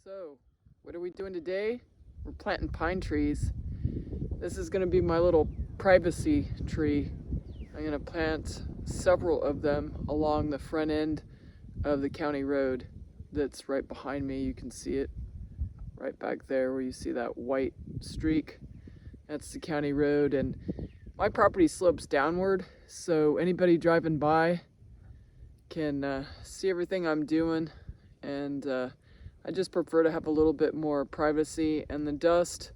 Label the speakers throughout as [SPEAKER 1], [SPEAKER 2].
[SPEAKER 1] So, what are we doing today? We're planting pine trees. This is going to be my little privacy tree. I'm going to plant several of them along the front end of the county road that's right behind me. You can see it right back there where you see that white streak. That's the county road, and my property slopes downward, so anybody driving by can see everything I'm doing, and I just prefer to have a little bit more privacy, and the dust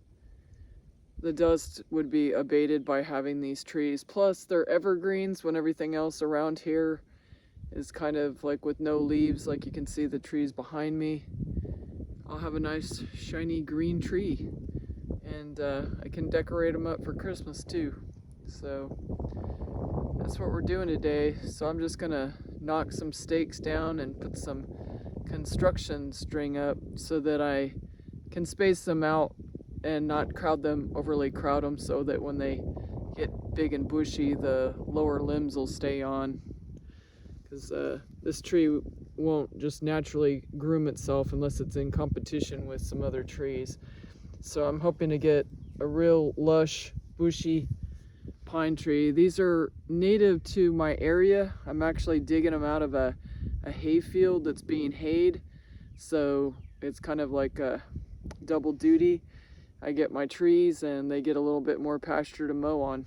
[SPEAKER 1] would be abated by having these trees. Plus they're evergreens when everything else around here is kind of like with no leaves, like you can see the trees behind me. I'll have a nice shiny green tree, and I can decorate them up for Christmas too. So that's what we're doing today. So I'm just gonna knock some stakes down and put some construction string up so that I can space them out and not overly crowd them, so that when they get big and bushy, the lower limbs will stay on, because this tree won't just naturally groom itself unless it's in competition with some other trees. So I'm hoping to get a real lush, bushy pine tree. These are native to my area. I'm actually digging them out of a hay field that's being hayed, so it's kind of like a double duty. I get my trees and they get a little bit more pasture to mow on.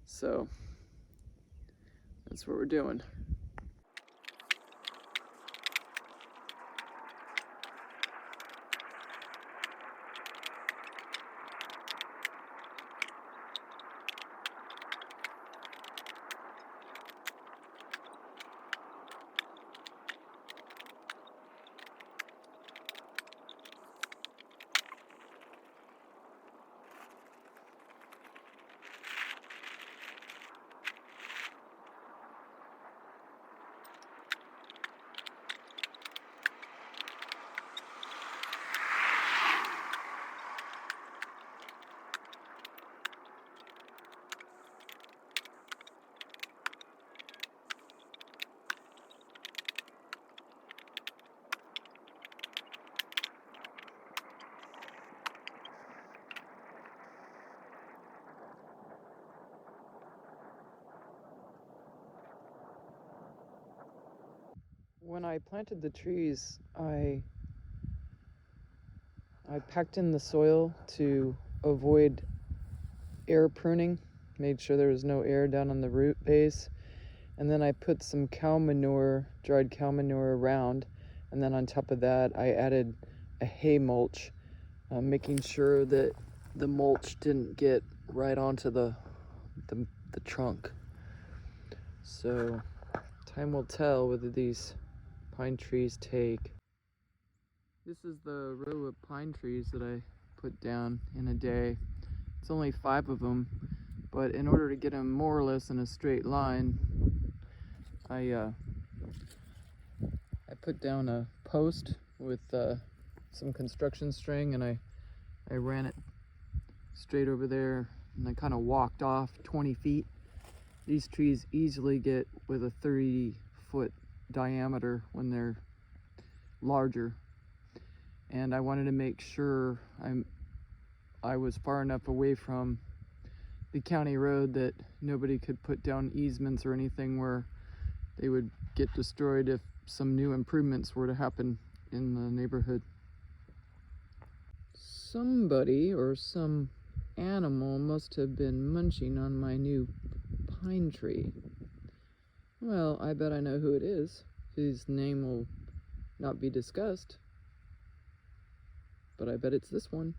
[SPEAKER 1] So that's what we're doing. When I planted the trees, I packed in the soil to avoid air pruning, made sure there was no air down on the root base, and then I put some cow manure, dried cow manure around, and then on top of that I added a hay mulch, making sure that the mulch didn't get right onto the trunk. So time will tell whether these pine trees take. This is the row of pine trees that I put down in a day. It's only 5 of them, but in order to get them more or less in a straight line, I put down a post with some construction string, and I ran it straight over there, and I kind of walked off 20 feet. These trees easily get with a 30-foot diameter when they're larger, and I wanted to make sure I was far enough away from the county road that nobody could put down easements or anything where they would get destroyed if some new improvements were to happen in the neighborhood. Somebody or some animal must have been munching on my new pine tree. Well, I bet I know who it is, whose name will not be discussed, but I bet it's this one.